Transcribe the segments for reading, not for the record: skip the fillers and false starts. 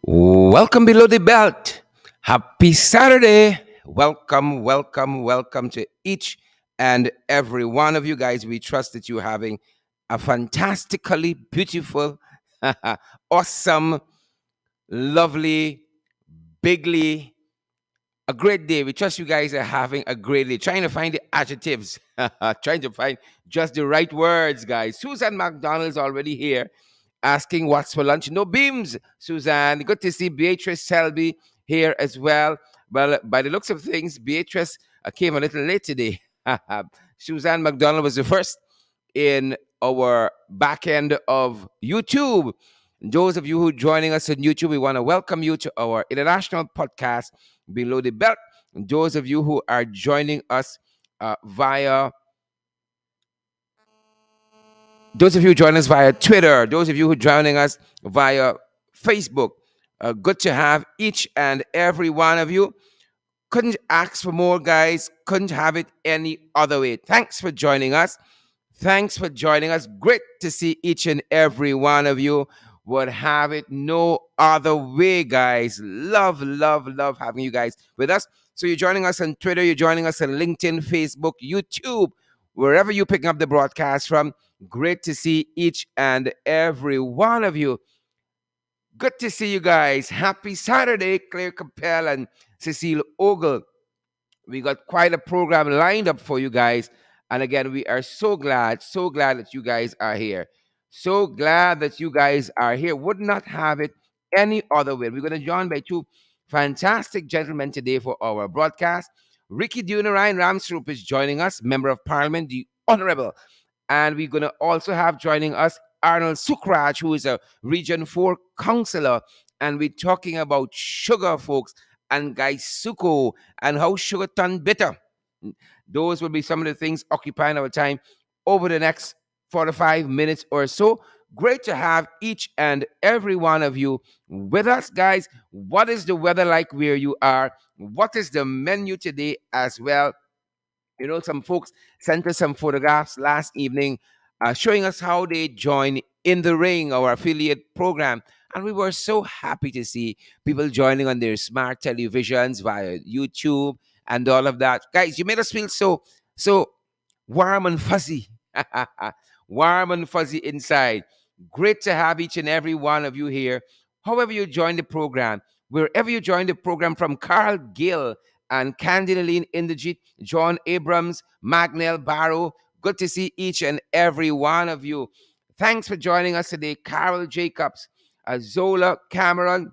Welcome below the belt. Happy Saturday. Welcome to each and every one of you guys. We trust that you're having a fantastically beautiful, awesome, lovely, bigly, a great day. We trust you guys are having a great day. Trying to find the adjectives, trying to find just the right words, guys. Susan McDonald's already here asking what's for lunch. No beams, Suzanne. Good to see Beatrice Selby here as well. Well, by the looks of things, Beatrice came a little late today. Suzanne McDonald was the first in our back end of YouTube. Those of you who are joining us on YouTube, we want to welcome you to our international podcast, Below the Belt. And those of you who are joining us via those of you joining us via Twitter, those of you who are joining us via Facebook, good to have each and every one of you. Couldn't ask for more, guys. Couldn't have it any other way. Thanks for joining us. Thanks for joining us. Great to see each and every one of you. Would have it no other way, guys. Love having you guys with us. So you're joining us on Twitter, you're joining us on LinkedIn, Facebook, YouTube, wherever you're picking up the broadcast from. Great to see each and every one of you. Good to see you guys. Happy Saturday, Claire Capel and Cecile Ogle. We got quite a program lined up for you guys. And again, we are so glad that you guys are here. So glad that you guys are here. Would not have it any other way. We're going to join by two fantastic gentlemen today for our broadcast. Ricky Dunarine Ramsrup is joining us, Member of Parliament, the Honorable. And we're going to also have joining us Arnold Sukraj, who is a Region 4 councillor. And we're talking about sugar, folks, and Guy Suko and how sugar turned bitter. Those will be some of the things occupying our time over the next 45 minutes or so. Great to have each and every one of you with us, guys. What is the weather like where you are? What is the menu today as well? You know, some folks sent us some photographs last evening showing us how they join in the ring, our affiliate program. And we were so happy to see people joining on their smart televisions via YouTube and all of that. Guys, you made us feel so warm and fuzzy. Warm and fuzzy inside. Great to have each and every one of you here. However, you join the program, wherever you join the program, from Carl Gill and Candidaline Indigit, John Abrams, Magnell Barrow. Good to see each and every one of you. Thanks for joining us today, Carol Jacobs, Zola Cameron,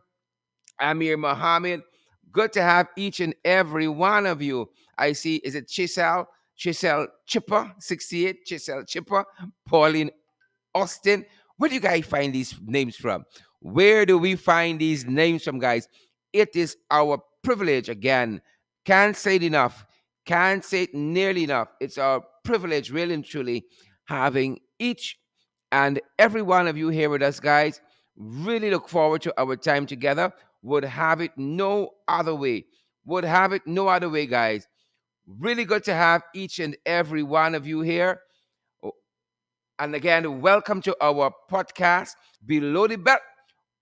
Amir Mohammed. Good to have each and every one of you. I see, is it Chisel Chipper, 68, Chisel Chipper, Pauline Austin. Where do you guys find these names from? Where do we find these names from, guys? It is our privilege again. Can't say it enough. Can't say it nearly enough. It's our privilege, really and truly, having each and every one of you here with us, guys. Really look forward to our time together. Would have it no other way. Would have it no other way, guys. Really good to have each and every one of you here. And again, welcome to our podcast, Below the Belt.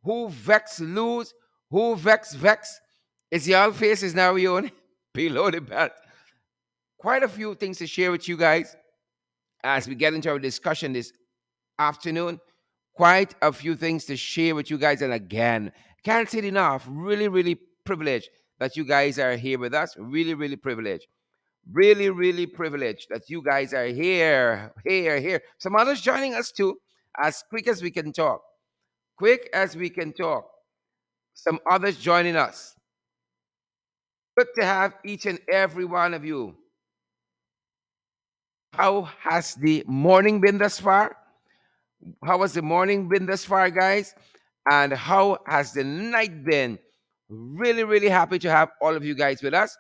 Who vex lose? Who vex? Is y'all faces now, you Below the Belt. Quite a few things to share with you guys as we get into our discussion this afternoon. Quite a few things to share with you guys. And again, can't say it enough. Really privileged that you guys are here with us. Really privileged. Really privileged that you guys are here. Some others joining us too, as quick as we can talk. Quick as we can talk. Some others joining us. Good to have each and every one of you. How has the morning been thus far? How has the morning been thus far, guys? And how has the night been? Really happy to have all of you guys with us.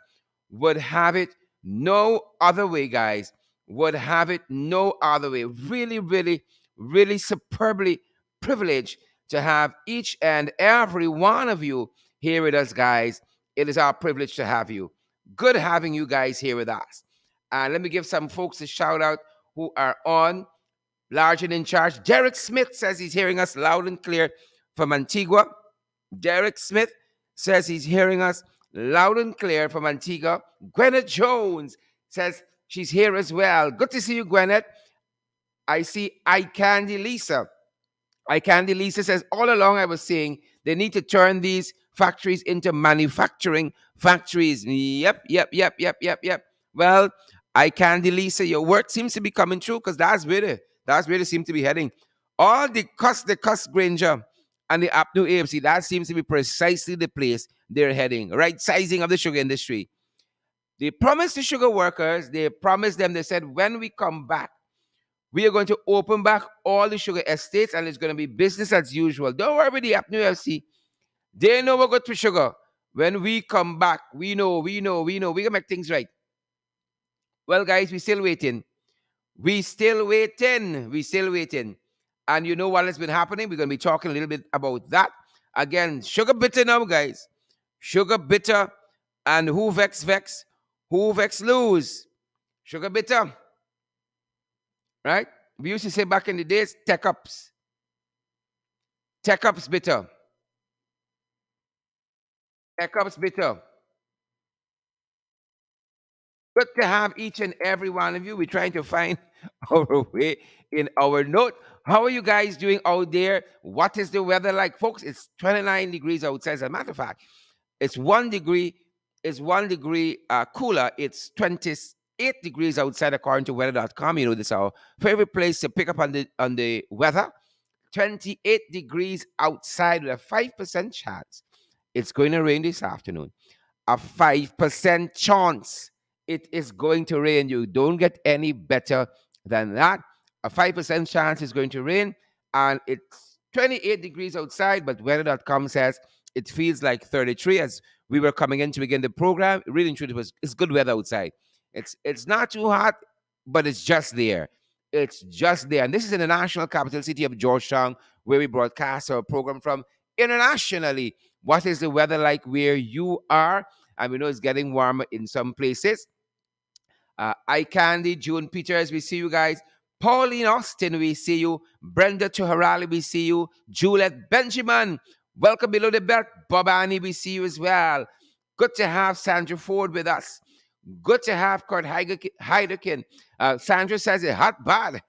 Would have it no other way, guys. Would have it no other way. Really superbly privileged to have each and every one of you here with us, guys. It is our privilege to have you. Good having you guys here with us. And let me give some folks a shout out who are on. Large and in charge. Derek Smith says he's hearing us loud and clear from Antigua. Derek Smith says he's hearing us loud and clear from Antigua. Gwyneth Jones says she's here as well. Good to see you, Gwyneth. I see I Candy Lisa. I Candy Lisa says, all along I was saying they need to turn these factories into manufacturing factories. Yep, yep, yep, yep, yep, yep. Well, I Candy Lisa, your work seems to be coming true because that's where they seem to be heading. All the cost Granger and the Apnu AMC, that seems to be precisely the place they're heading. Right sizing of the sugar industry. They promised the sugar workers, they promised them, they said, when we come back, we are going to open back all the sugar estates and it's going to be business as usual. Don't worry with the Apnu FC. They know we're good for sugar. When we come back, we can make things right. Well, guys, we're still waiting. We still waiting. And you know what has been happening? We're going to be talking a little bit about that. Again, sugar bitter now, guys. Sugar bitter. And who vex? Who vex lose? Sugar bitter, right? We used to say back in the days, tech ups. Tech ups bitter. Tech ups bitter. Good to have each and every one of you. We're trying to find our way in our note. How are you guys doing out there? What is the weather like? Folks, it's 29 degrees outside. As a matter of fact, it's 1 degree, cooler. It's 28 degrees outside according to weather.com. You know, this is our favorite place to pick up on the weather. 28 degrees outside with a 5% chance. It's going to rain this afternoon. A 5% chance it is going to rain. You don't get any better than that. A 5% chance is going to rain, and it's 28 degrees outside, but weather.com says it feels like 33 as we were coming in to begin the program. Really and truly, it's good weather outside. It's not too hot, but it's just there. It's just there. And this is in the national capital city of Georgetown, where we broadcast our program from internationally. What is the weather like where you are? And we know it's getting warmer in some places. I Candy, June Peters, we see you guys. Pauline Austin, we see you. Brenda Tuharali, we see you. Juliet Benjamin, welcome below the belt. Bob Annie, we see you as well. Good to have Sandra Ford with us. Good to have Kurt Heidekin. Sandra says it's hot bad.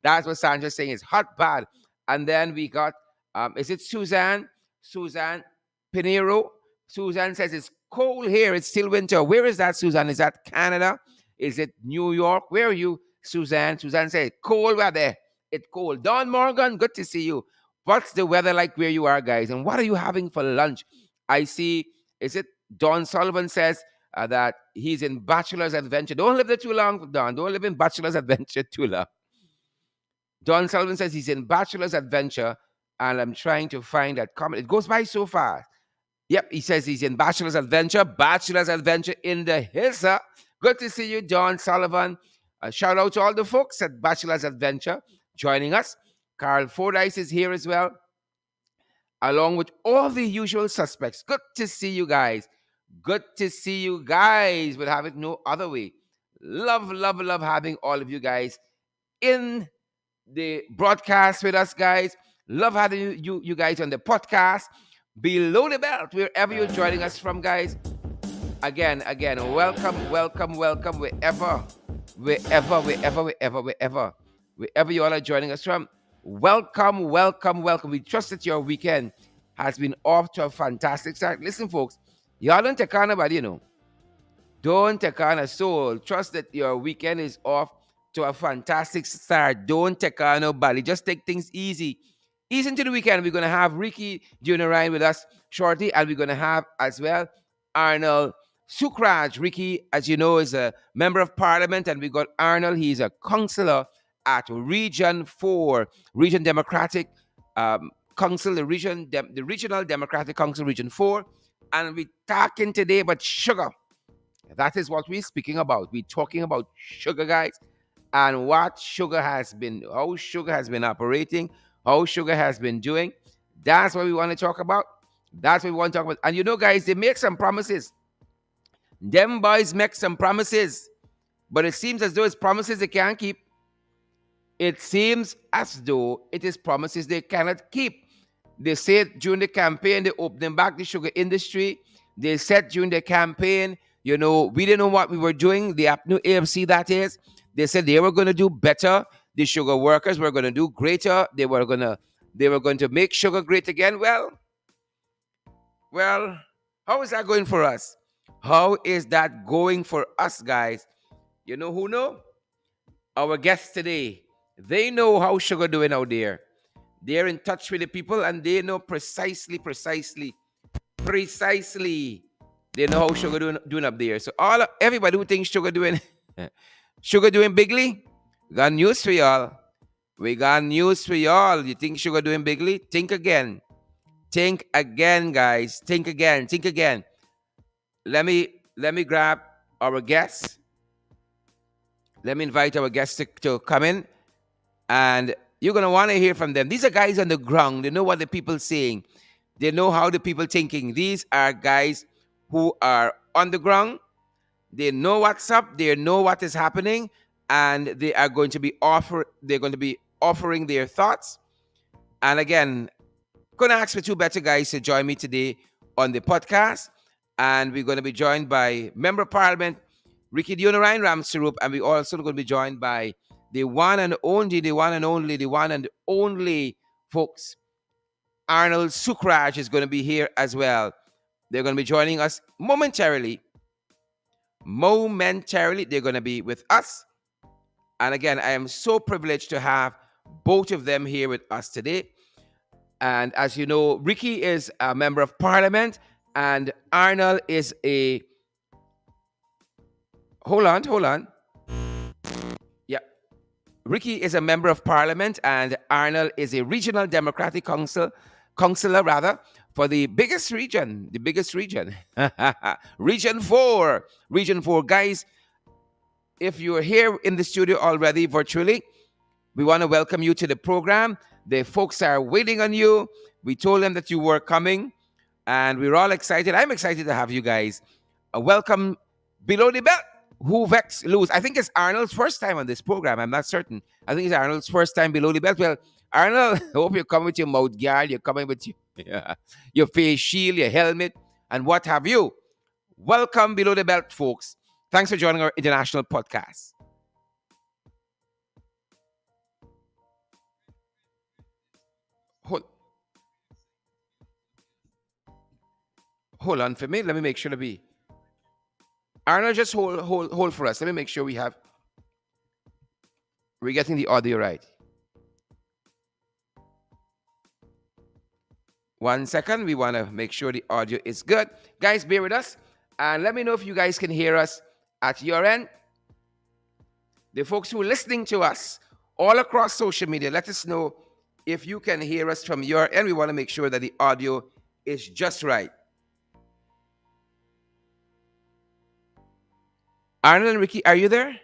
That's what Sandra's saying. It's hot bad. And then we got, is it Suzanne? Suzanne Pinero. Suzanne says it's cold here. It's still winter. Where is that, Suzanne? Is that Canada? Is it New York? Where are you, Suzanne? Suzanne says cold weather. It's cold. Don Morgan, good to see you. What's the weather like where you are, guys? And what are you having for lunch? I see, is it Don Sullivan says that he's in Bachelor's Adventure. Don't live there too long, Don. Don't live in Bachelor's Adventure too long. Don Sullivan says he's in Bachelor's Adventure, and I'm trying to find that comment. It goes by so fast. Yep, he says he's in Bachelor's Adventure. Bachelor's Adventure in the hills. Good to see you, Don Sullivan. Shout out to all the folks at Bachelor's Adventure joining us. Carl Fordyce is here as well, along with all the usual suspects. Good to see you guys. Good to see you guys. We'll have it no other way. Love, love, love having all of you guys in the broadcast with us, guys. Love having you guys on the podcast. Below the belt, wherever you're joining us from, guys. Again, welcome, wherever you all are joining us from. Welcome. We trust that your weekend has been off to a fantastic start. Listen, folks, y'all don't take on nobody, you know. Don't take on a soul. Trust that your weekend is off to a fantastic start. Don't take on nobody. Just take things easy. Ease into the weekend. We're going to have Ricky Junarine with us shortly, and we're going to have as well Arnold Sukraj. Ricky, as you know, is a member of parliament, and we got Arnold. He's a councillor at Region 4, Region Democratic Council, the Regional Democratic Council, Region 4. And we're talking today about sugar. That is what we're speaking about. We're talking about sugar, guys, and what sugar has been, how sugar has been operating, how sugar has been doing. That's what we want to talk about. That's what we want to talk about. And you know, guys, they make some promises. Them boys make some promises, but it seems as though it's promises they can't keep. It seems as though it is promises they cannot keep. They said during the campaign, they opening back the sugar industry. They said during the campaign, we didn't know what we were doing. The new AFC, that is. They said they were going to do better. The sugar workers were going to do greater. They were going to make sugar great again. Well, how is that going for us? How is that going for us, guys? You know who know? Our guests today. They know how sugar doing out there. They're in touch with the people and they know precisely. They know how sugar doing up there. So everybody who thinks sugar doing sugar doing bigly, got news for y'all. We got news for y'all. You think sugar doing bigly? Think again. Think again, guys. Think again. Think again. Let me grab our guests. Let me invite our guests to come in, and you're gonna want to hear from them. These are guys on the ground. They know what the people saying. They know how the people thinking. These are guys who are on the ground. They know what's up. They know what is happening, and they are going to be They're going to be offering their thoughts. And again, going to ask for two better guys to join me today on the podcast. And we're going to be joined by Member of Parliament Ricky Dionarine Ramsarup, and we're also going to be joined by the one and only, folks. Arnold Sukraj is going to be here as well. They're going to be joining us momentarily. They're going to be with us. And again, I am so privileged to have both of them here with us today. And as you know, Ricky is a member of parliament and Arnold is a... Hold on. Yeah. Ricky is a member of parliament and Arnold is a regional democratic councillor rather, for the biggest region. Region 4. Guys, if you're here in the studio already virtually, we want to welcome you to the program. The folks are waiting on you. We told them that you were coming, and we're all excited. I'm excited to have you guys. Welcome Below the Belt. Who vex lose? I think it's Arnold's first time on this program. I'm not certain. I think it's Arnold's first time Below the Belt. Well, Arnold, I hope you're coming with your mouth guard. You're coming with your face shield, your helmet, and what have you. Welcome Below the Belt, folks. Thanks for joining our international podcast. Hold on for me. Let me make sure to be. Arnold, just hold for us. Let me make sure we're getting the audio right. 1 second. We want to make sure the audio is good. Guys, bear with us. And let me know if you guys can hear us at your end. The folks who are listening to us all across social media, let us know if you can hear us from your end. We want to make sure that the audio is just right. Arnold and Ricky, are you there?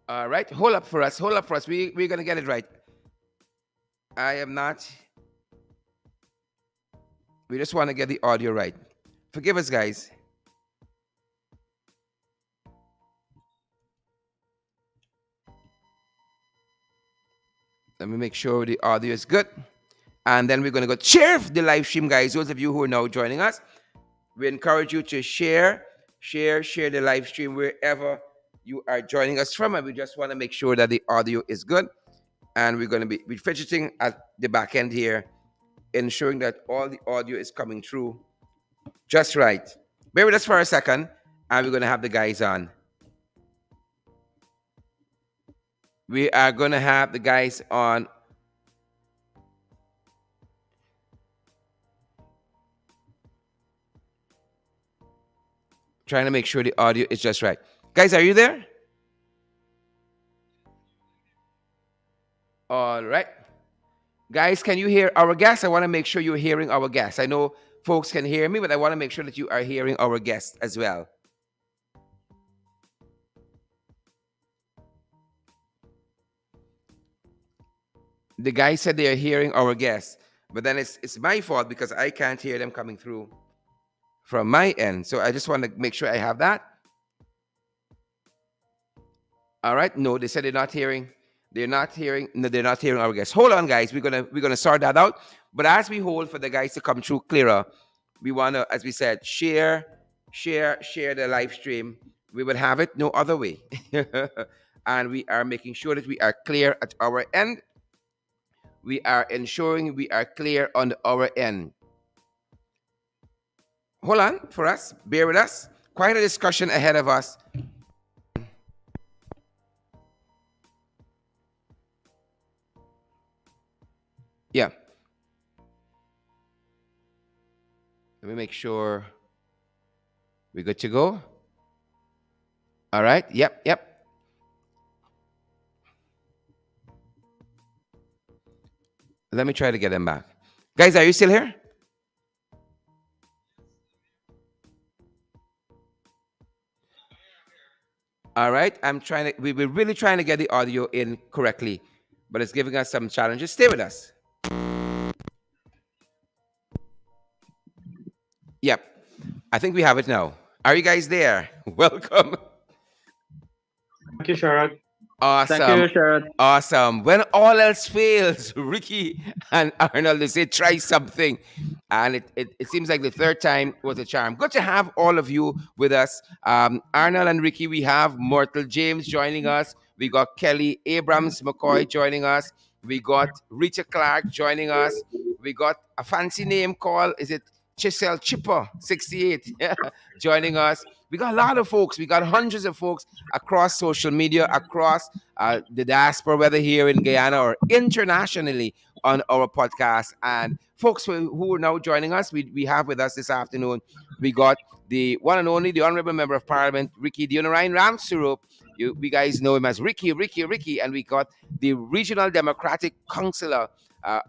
All right. Hold up for us. We're going to get it right. I am not. We just want to get the audio right. Forgive us, guys. Let me make sure the audio is good. And then we're going to go share the live stream, guys. Those of you who are now joining us, we encourage you to share the live stream wherever you are joining us from. And we just want to make sure that the audio is good. And we're going to be fidgeting at the back end here, ensuring that all the audio is coming through just right. Bear with us for a second, and we're going to have the guys on. We are going to have the guys on. Trying to make sure the audio is just right. Guys, are you there? All right. Guys, can you hear our guests? I want to make sure you're hearing our guests. I know folks can hear me, but I want to make sure that you are hearing our guests as well. The guy said they are hearing our guests, but then it's my fault because I can't hear them coming through from my end. So I just want to make sure I have that. All right. No, they said they're not hearing. They're not hearing. No, they're not hearing our guests. Hold on, guys. We're gonna sort that out. But as we hold for the guys to come through clearer, we wanna, as we said, share the live stream. We will have it no other way, and we are making sure that we are clear at our end. We are ensuring we are clear on our end. Hold on for us. Bear with us. Quite a discussion ahead of us. Yeah. Let me make sure we're good to go. All right. Yep. Yep. Let me try to get them back. Guys, are you still here? All right. We're really trying to get the audio in correctly, but it's giving us some challenges. Stay with us. Yep. I think we have it now. Are you guys there? Welcome. Thank you, Sharad. Thank Awesome. you, Sharad. Awesome. When all else fails, Ricky and Arnold, they say try something. And it seems like the third time was a charm. Good to have all of you with us. Arnold and Ricky, we have Myrtle James joining us. We got Kelly Abrams McCoy joining us. We got Rita Clark joining us. We got a fancy name called, is it Chisel Chipper 68 joining us. We got a lot of folks. We got hundreds of folks across social media, across the diaspora, whether here in Guyana or internationally on our podcast. And folks who are now joining us, we have with us this afternoon, we got the one and only, the Honorable Member of Parliament, Ricky Dionarine Ramsurup. We guys know him as Ricky. And we got the Regional Democratic Councillor,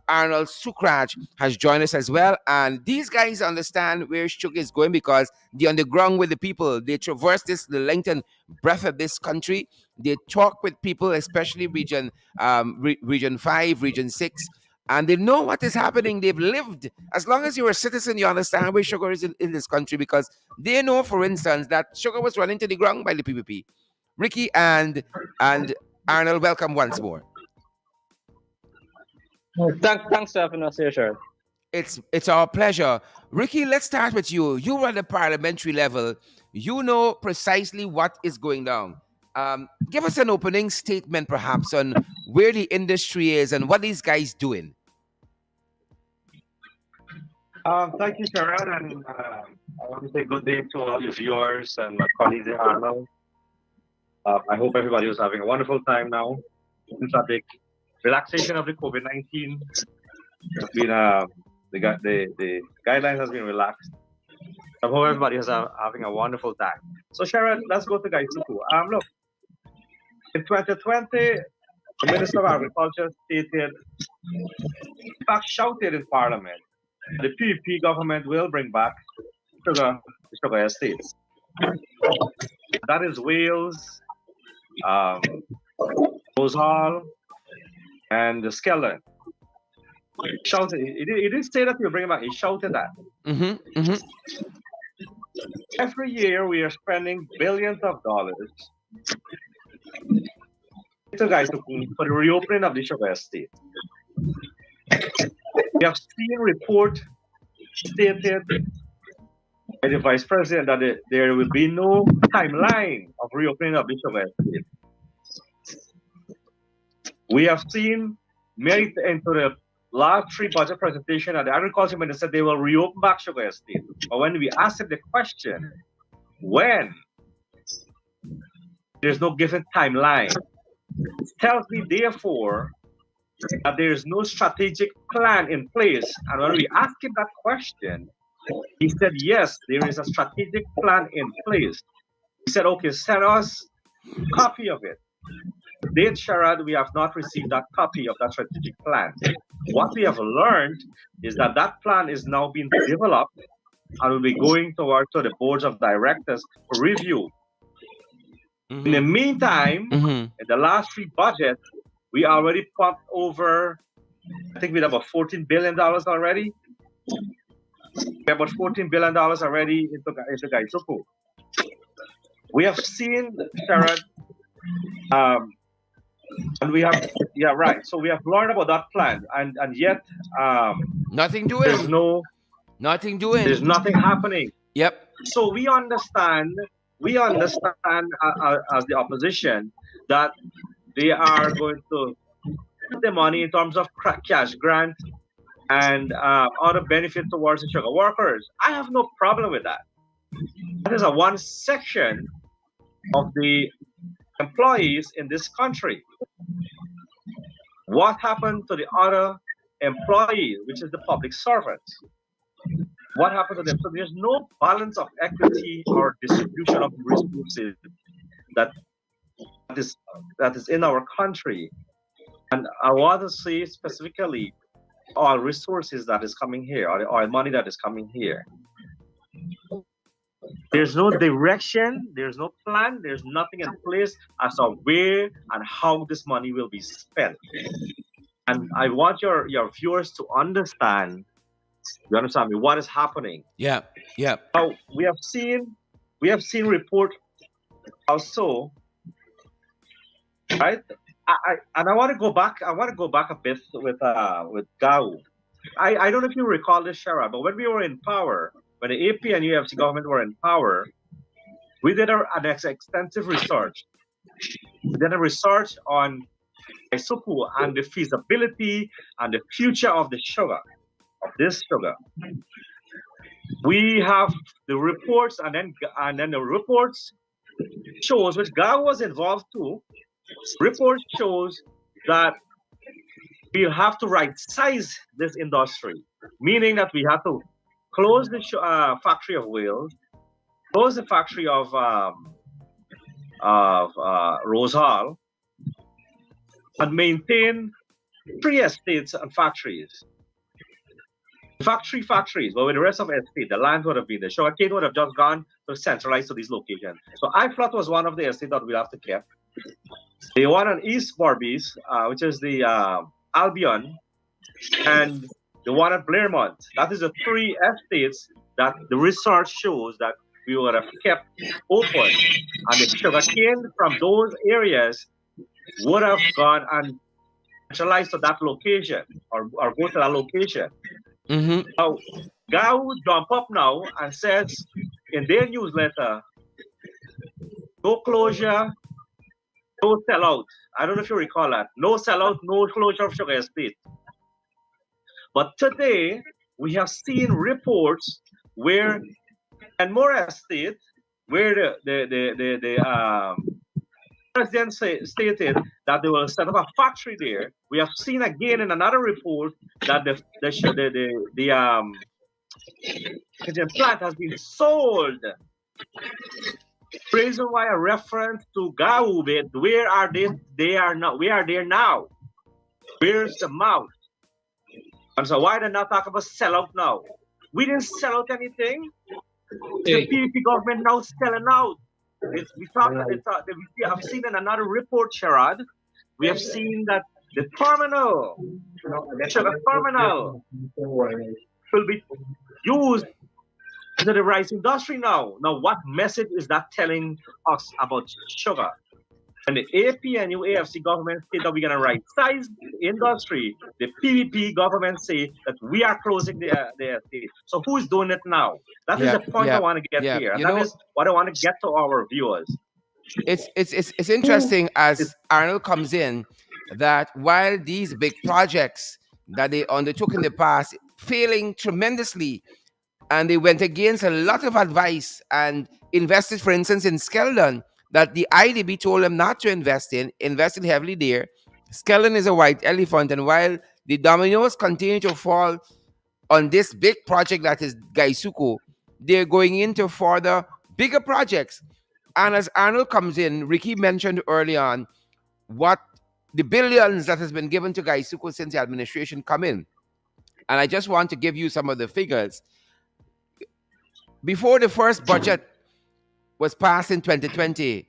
Arnold Sukraj, has joined us as well. And these guys understand where sugar is going because they're on the ground with the people. They traverse the length and breadth of this country. They talk with people, especially region 5, region 6, and they know what is happening. They've lived. As long as you're a citizen, you understand where sugar is in this country because they know, for instance, that sugar was running to the ground by the PPP. Ricky and Arnold, welcome once more. Thanks for having us here, Sharad. It's our pleasure. Ricky, let's start with you. You are at the parliamentary level. You know precisely what is going down. Give us an opening statement, perhaps, on where the industry is and what these guys doing. Thank you, Sharad, and I want to say good day to all your viewers and my colleagues in Arnold. I hope everybody was having a wonderful time now. Since the relaxation of the COVID-19 has been, the guidelines has been relaxed. I hope everybody is having a wonderful time. So, Sharad, let's go to Gaisuku. Look, in 2020, the Minister of Agriculture stated, in fact, shouted in Parliament, the PPP government will bring back the sugar estates. That is Wales, Rosal, and the Skeleton. Shouted. He didn't say that he'll bring it back. He shouted that. Every year we are spending billions of dollars for the reopening of the sugar estate. We have seen report stated by the Vice President that there will be no timeline of reopening of the sugar estate. We have seen many into the last 3 budget presentation that the Agriculture Minister said they will reopen back sugar estate. But when we asked him the question, when? There's no given timeline. It tells me, therefore, that there is no strategic plan in place. And when we asked him that question, he said, yes, there is a strategic plan in place. He said, okay, send us a copy of it. To date, Sharad, we have not received that copy of that strategic plan. What we have learned is that that plan is now being developed and will be going towards the boards of directors for review. In the meantime, in the last 3 budgets, we already pumped over, I think we have about $14 billion already. We have about $14 billion already into Gaisuku. We have seen, Sharad, And we have, yeah, right. So we have learned about that plan, and yet Nothing there's doing. no, Nothing there's doing. nothing happening. Yep. So we understand as the opposition that they are going to put the money in terms of cash grant and other benefit towards the sugar workers. I have no problem with that. That is a one section of the employees in this country. What happened to the other employees, which is the public servants? What happened to them? So there's no balance of equity or distribution of resources that is that is in our country. And I want to say specifically all resources that is coming here, or the oil money that is coming here. There's no direction, there's no plan, there's nothing in place as to where and how this money will be spent. And I want your viewers to understand, you understand me, what is happening. Yeah. Yeah. Now we have seen report also, right? And I want to go back. I want to go back a bit with Gao. I don't know if you recall this, Shara, but when we were in power, when the AP and UFC government were in power, we did an extensive research. We did a research on Isupu and the feasibility and the future of the sugar, of this sugar. We have the reports, and then the reports shows, which Gao was involved too. Report shows that we'll have to right size this industry, meaning that we have to close the factory of Wales, close the factory of Rose Hall, and maintain three estates and factories. Factories, but with the rest of the estate, the land would have been, the sugarcane would have just gone to centralized to these locations. So I thought was one of the estates that we'll have to keep. The one on East Barbies, which is the Albion, and the one at Blairmont. That is the three estates that the research shows that we would have kept open. And the sugarcane from those areas would have gone and centralized to that location, or go to that location. Mm-hmm. Now, Gao jump up now and says in their newsletter, no closure, no sellout. I don't know if you recall that. No sellout, no closure of sugar estate. But today, we have seen reports where, and more estate, where the president stated that they will set up a factory there. We have seen again in another report that the plant has been sold. Reason why a reference to Gaube, where are they? They are not. We are there now. Where's the mouth? And so why they not talk about sellout now? We didn't sell out anything. The PPP government now selling out. We have seen in another report, Sherrod, we have seen that the terminal, the sugar terminal, will be used to the rice industry now. Now, what message is that telling us about sugar? And the AP and UAFC government say that we're going to right size the industry. The PPP government say that we are closing the estate. So who is doing it now? That is the point I want to get here. And that is what I want to get to our viewers. It's interesting as Arnold comes in that while these big projects that they undertook in the past failing tremendously, and they went against a lot of advice and invested, for instance, in Skeldon, that the IDB told them not to invested heavily there. Skeldon is a white elephant, and while the dominoes continue to fall on this big project that is Gaisuko, they're going into further bigger projects. And as Arnold comes in, Ricky mentioned early on what the billions that has been given to Gaisuko since the administration come in. And I just want to give you some of the figures. Before the first budget was passed in 2020,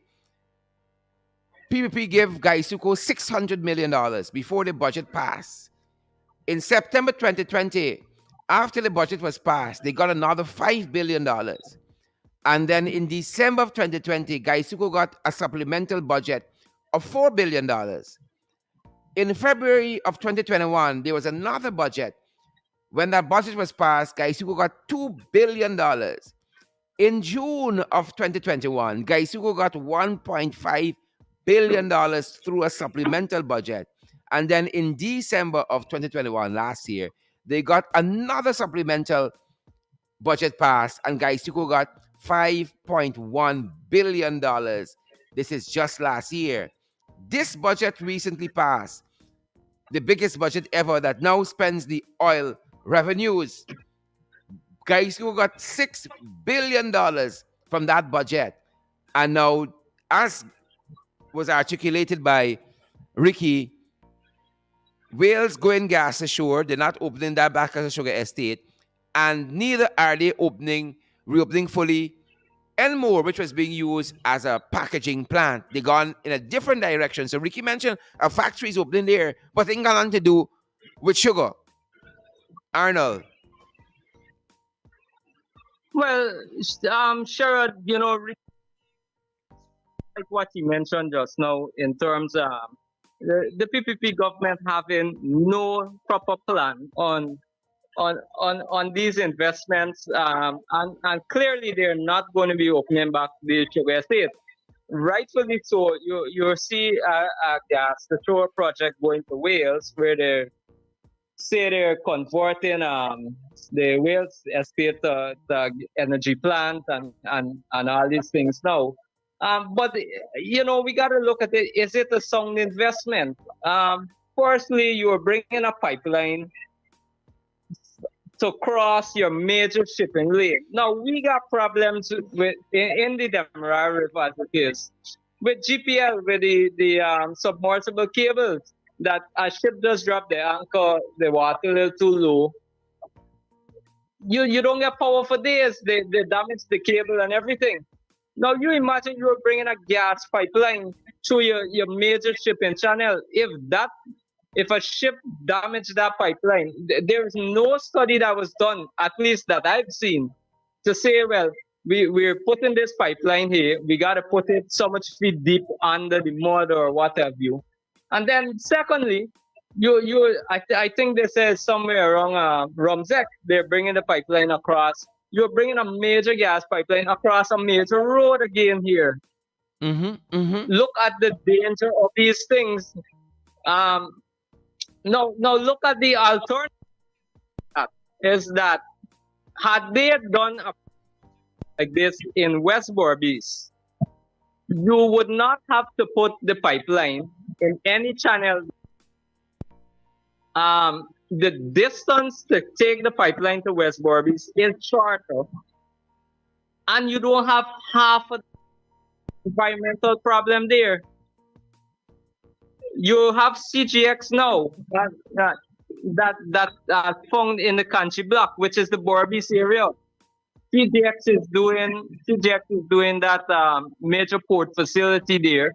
PPP gave Gaisuko $600 million before the budget passed. In September 2020, after the budget was passed, they got another $5 billion. And then in December of 2020, Gaisuko got a supplemental budget of $4 billion. In February of 2021, there was another budget. When that budget was passed, Gaisuku got $2 billion. In June of 2021, Gaisuku got $1.5 billion through a supplemental budget. And then in December of 2021, last year, they got another supplemental budget passed, and Gaisuku got $5.1 billion. This is just last year. This budget recently passed, the biggest budget ever that now spends the oil revenues. Gaisuku got $6 billion from that budget. And now, as was articulated by Ricky, Wales going gas ashore. They're not opening that back as a sugar estate. And neither are they reopening fully Elmore, which was being used as a packaging plant. They gone in a different direction. So Ricky mentioned a factory is opening there, but it ain't got nothing to do with sugar. Arnold. Well, Sherrod, like what you mentioned just now in terms of the PPP government having no proper plan on these investments, and clearly they're not going to be opening back the sugar estate. Rightfully so, you see a gas the shore project going to Wales where they're converting the Wales estate to energy plant and all these things now. But we got to look at it. Is it a sound investment? Firstly, you're bringing a pipeline to cross your major shipping lane. Now we got problems in the Demerara River as it is with GPL with the submersible cables that a ship just drop the anchor, the water a little too low. You don't get power for days. They damage the cable and everything. Now you imagine you're bringing a gas pipeline through your major shipping channel. If a ship damaged that pipeline, there is no study that was done, at least that I've seen, to say, well, we're putting this pipeline here, we got to put it so much feet deep under the mud or what have you. And then secondly, I think this is somewhere around Rumzek, they're bringing the pipeline across. You're bringing a major gas pipeline across a major road again here. Look at the danger of these things. Now look at the alternative. Is that had they done like this in West Borbies, you would not have to put the pipeline in any channel. The distance to take the pipeline to West Borbies is shorter, and you don't have half an environmental problem there. You have CGX now that found in the Kanchi block, which is the Borbies area. CGX is doing that major port facility there,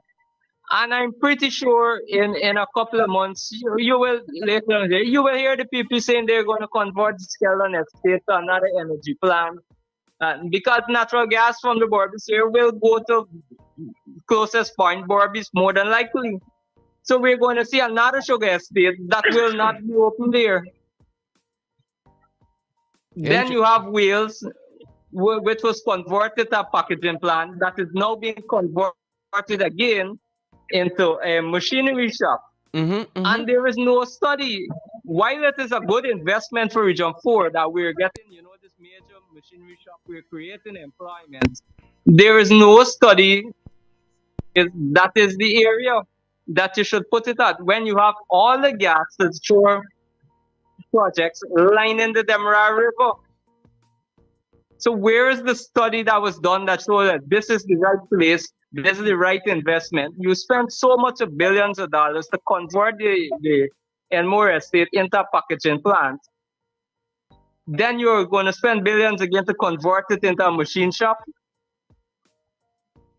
and I'm pretty sure in a couple of months you will later on you will hear the people saying they're going to convert the Skeleton estate to another energy plant, because natural gas from the Borbies here will go to closest point Borbies more than likely. So we're going to see another sugar estate that will not be open there. Then you have Wales, which was converted to a packaging plant that is now being converted again into a machinery shop. And there is no study. While it is a good investment for Region 4 that we're getting, this major machinery shop, we're creating employment. There is no study. That is the area that you should put it at when you have all the gas shore projects lining the Demerara River. So where is the study that was done that showed that this is the right place, this is the right investment? You spent so much of billions of dollars to convert the Enmore estate into a packaging plant. Then you're going to spend billions again to convert it into a machine shop.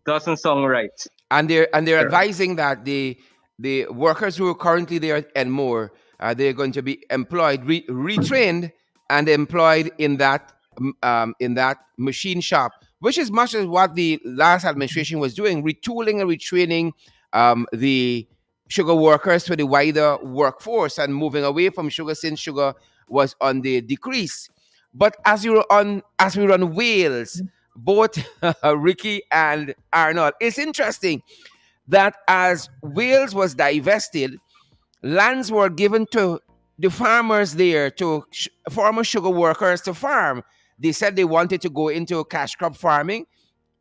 Doesn't sound right. And they're advising that the workers who are currently there at Enmore, they're going to be employed, retrained, and employed in that machine shop, which is much as what the last administration was doing, retooling and retraining the sugar workers to the wider workforce and moving away from sugar since sugar was on the decrease. But as we run Wales, both Ricky and Arnold, it's interesting that as Wales was divested, lands were given to the farmers there, to former sugar workers to farm. They said they wanted to go into cash crop farming,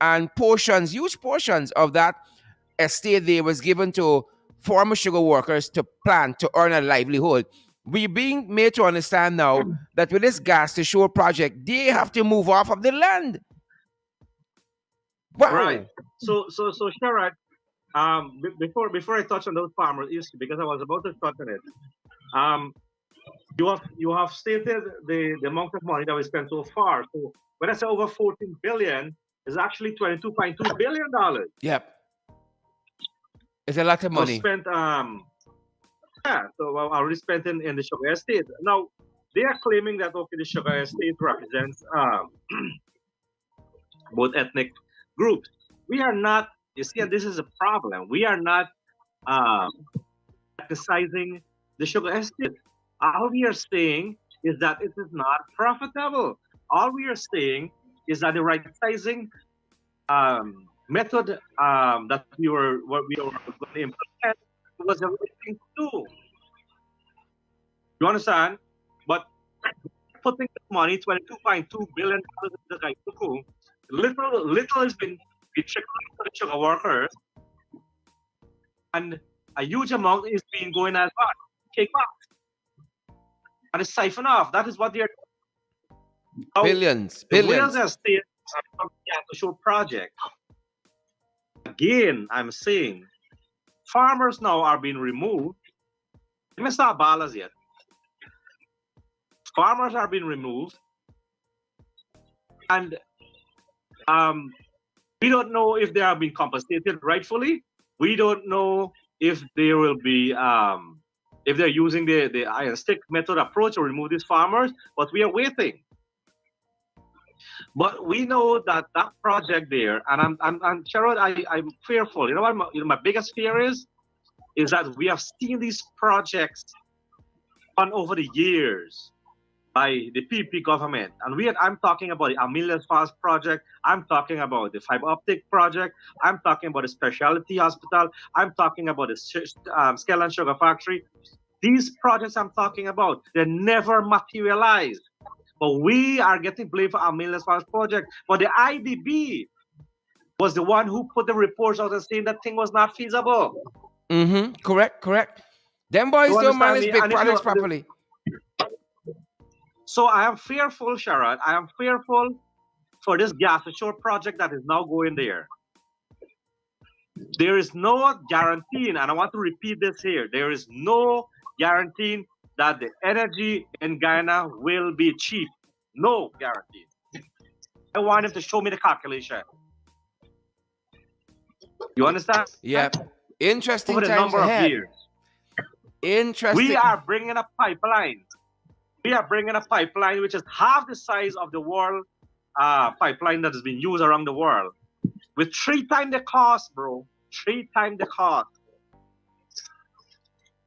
and portions, huge portions of that estate there was given to former sugar workers to plant to earn a livelihood. We're being made to understand now that with this gas to shore project, they have to move off of the land. Right. Wow. So Sharad, before I touch on those farmers issue, because I was about to touch on it, um, you have stated the amount of money that we spent so far. So when I say over 14 billion, it's actually 22.2 billion dollars. Yep. It's a lot of So money. spent yeah, so already spent in the sugar estate. Now they are claiming that okay, the sugar estate represents both ethnic groups. We are not. You see, and this is a problem. We are not um, criticizing the sugar estate. All we are saying is that it is not profitable. All we are saying is that the right sizing method that we were going to implement was the right thing to do. You understand? But putting this money, $22.2 billion in the Kaikuku, little has been trickling to the sugar workers, and a huge amount is being going as what? Kickback. And it's siphoned off. That is what they're now. Billions. The Wales Billions. Estate Show project. Again, I'm saying farmers now are being removed. Let me start balance yet. Farmers are being removed, and we don't know if they are being compensated rightfully. We don't know if they will be if they're using the iron stick method approach to remove these farmers, but we are waiting. But we know that that project there, and I'm Sherrod, I'm fearful. You know what my biggest fear is that we have seen these projects on over the years by the PP government. And I'm talking about the Amelia Fast project. I'm talking about the fiber optic project. I'm talking about the specialty hospital. I'm talking about the scale and sugar factory. These projects I'm talking about, they never materialized. But we are getting blamed for Amelia Fast project. But the IDB was the one who put the reports out and saying that thing was not feasible. Mm-hmm. Correct. Correct. Them boys You don't understand manage me? big And if you projects properly. so I am fearful, Sharad. I am fearful for this gas ashore project that is now going there. There is no guarantee, and I want to repeat this here. There is no guarantee that the energy in Guyana will be cheap. No guarantee. I want him to show me the calculation. You understand? Yep. Over Interesting the times number of ahead. years. We Interesting. are bringing a pipeline. We are bringing a pipeline which is half the size of the world pipeline that has been used around the world, with 3 times the cost, bro. 3 times the cost.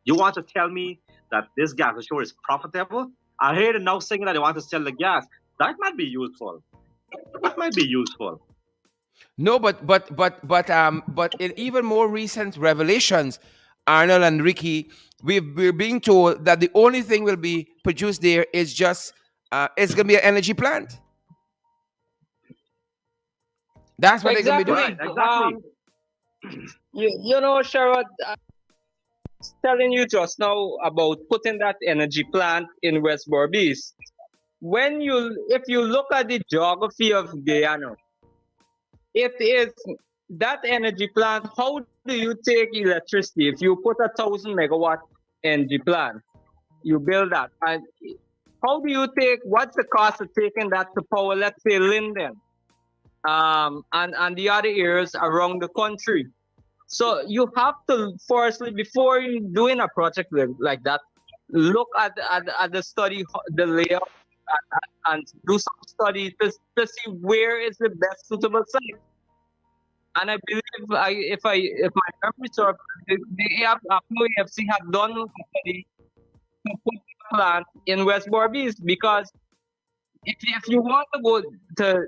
You want to tell me that this gas ashore is profitable? I hear them now saying that they want to sell the gas. That might be useful. That might be useful. No, but in even more recent revelations, Arnold and Ricky, we're being told that the only thing will be produced there is just it's gonna be an energy plant. That's what they're gonna be Exactly. Right, doing. exactly. You know, Sherrod, I was telling you just now about putting that energy plant in West Berbice. If you look at the geography of Guyana, it is that energy plant. How do you take electricity? If you put 1,000 megawatt energy plant, you build that, and how do you take? What's the cost of taking that to power? Let's say Linden, and the other areas around the country. So you have to firstly, before you doing a project like that, look at the study, the layout, and do some study to see where is the best suitable site. And I believe if my memory serves, the APNO AFC had done a study to put the plant in West Berbice, because if you want to go to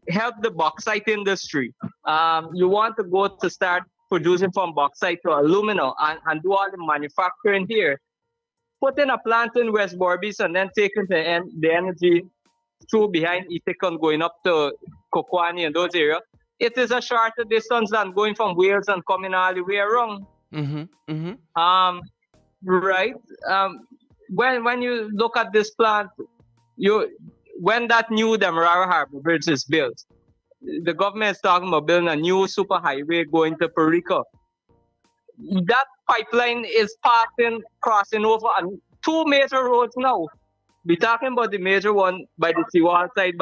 help the bauxite industry, you want to go to start producing from bauxite to aluminum and do all the manufacturing here, put in a plant in West Berbice and then taking the energy through behind Itikon going up to Kokwani and those areas. It is a shorter distance than going from Wales and coming all the way around. Right. When you look at this plant, when that new Demerara Harbor Bridge is built, the government is talking about building a new superhighway going to Perico. That pipeline is crossing over on two major roads now. We're talking about the major one by the Seawall side,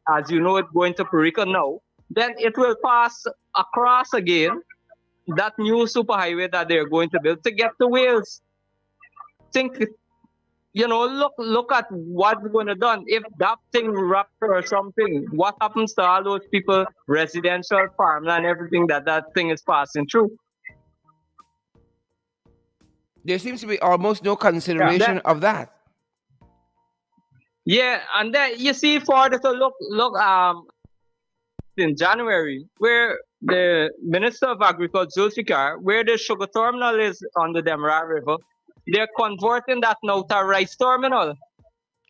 as you know, it going to Perico now. Then it will pass across again that new superhighway that they're going to build to get to Wales. Think, look at what's going to done. If that thing rupture or something, what happens to all those people, residential, farmland, everything that thing is passing through? There seems to be almost no consideration of that. Yeah, and then you see further to look in January, where the Minister of Agriculture, Zulfikar, where the sugar terminal is on the Demerara River, they're converting that now to a rice terminal.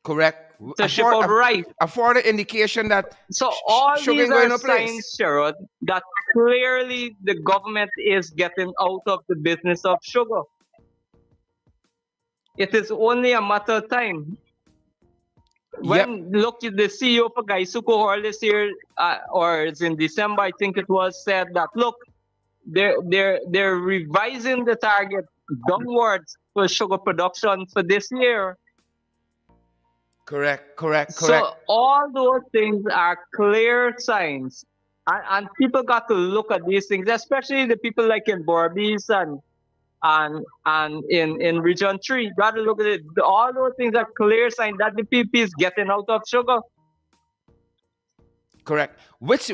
Correct. To ship out rice. A further indication that so all sugar these going are no place. signs, Sherrod, that clearly the government is getting out of the business of sugar. It is only a matter of time. When look, the CEO for Gaisuko this year, or it's in December, I think it was, said that look, they're revising the target downwards for sugar production for this year. Correct. So all those things are clear signs, and people got to look at these things, especially the people like in Berbice and in Region 3. Got to look at it. All those things are clear signs that the PP is getting out of sugar. Correct. Which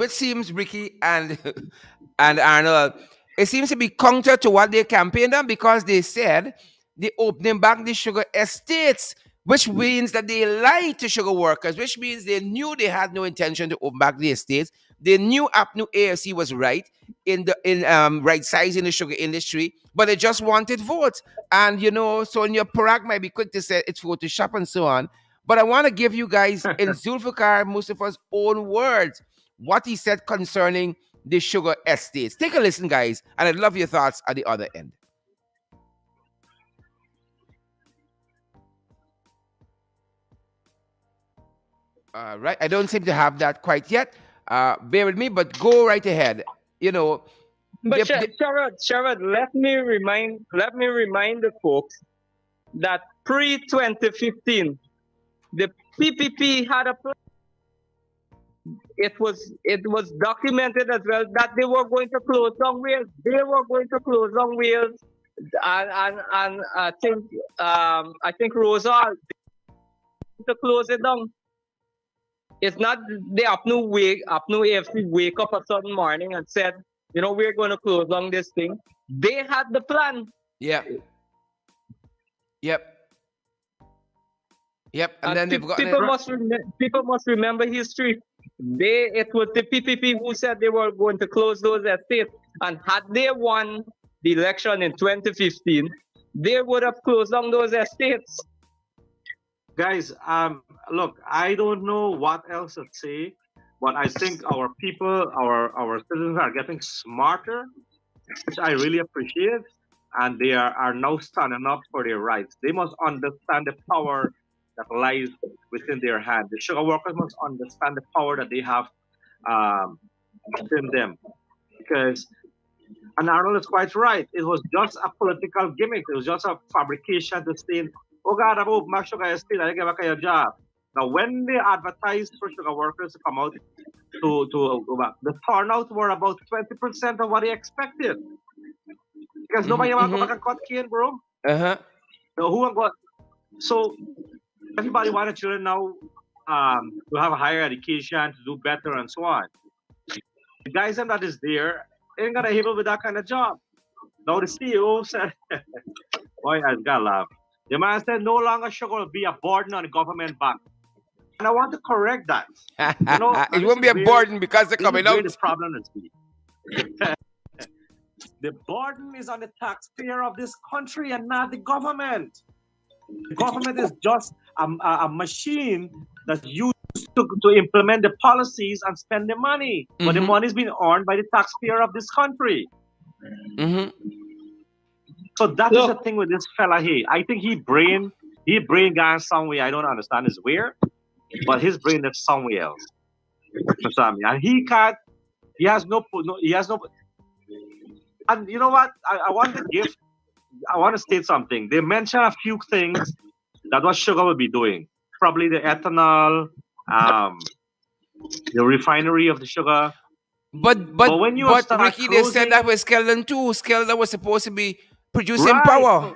seems, Ricky and Arnold, it seems to be counter to what they campaigned on, because they said they opening back the sugar estates, which means that they lied to sugar workers, which means they knew they had no intention to open back the estates. They knew APNU AFC was right in right sizing the sugar industry, but they just wanted votes. And Sonia Parak might be quick to say it's Photoshop and so on. But I want to give you guys, in Zulfikar Mustafa's own words, what he said concerning the sugar estates. Take a listen, guys, and I'd love your thoughts at the other end. Right, I don't seem to have that quite yet. Bear with me, but go right ahead. But Sherrod, let me remind the folks that pre-2015, the PPP had a plan. It was documented as well that they were going to close down Wales. And I think Rosal to close it down. It's not the APNU AFC wake up a sudden morning and said, we're going to close down this thing. They had the plan. Yep. And then people must remember history. It was the PPP who said they were going to close those estates, and had they won the election in 2015, they would have closed down those estates. Guys, look, I don't know what else to say, but I think our people, our citizens are getting smarter, which I really appreciate, and they are now standing up for their rights. They must understand the power that lies within their hand. The sugar workers must understand the power that they have within them. Because, and Arnold is quite right, it was just a political gimmick. It was just a fabrication to say, oh God, I'm open my sugar estate, I get back your job. Now, when they advertised for sugar workers to come out to go back, the turnout were about 20% of what they expected. Because nobody want to go back and cut cane, bro. Uh-huh. No, who got? So everybody wanted children now to have a higher education, to do better, and so on. The guys that is there ain't gonna able with that kind of job. Now the CEO said, boy, I gotta laugh. The man said no longer sugar will be a burden on the government back. And I want to correct that. You know, now It won't be a burden because they're this is coming where the out. problem is. The burden is on the taxpayer of this country and not the government. The government is just a machine that's used to implement the policies and spend the money. But the money is being earned by the taxpayer of this country. Mm-hmm. So that is the thing with this fella here. I think he brain gone somewhere. I don't understand his where, but his brain is somewhere else. And he can't. He has no. He has no. And you know what? I want to give. I want to state something. They mentioned a few things that what sugar will be doing. Probably the ethanol, the refinery of the sugar. But when you But start Ricky, they said closing, that was Skeldon too. Skeldon was supposed to be producing right? power.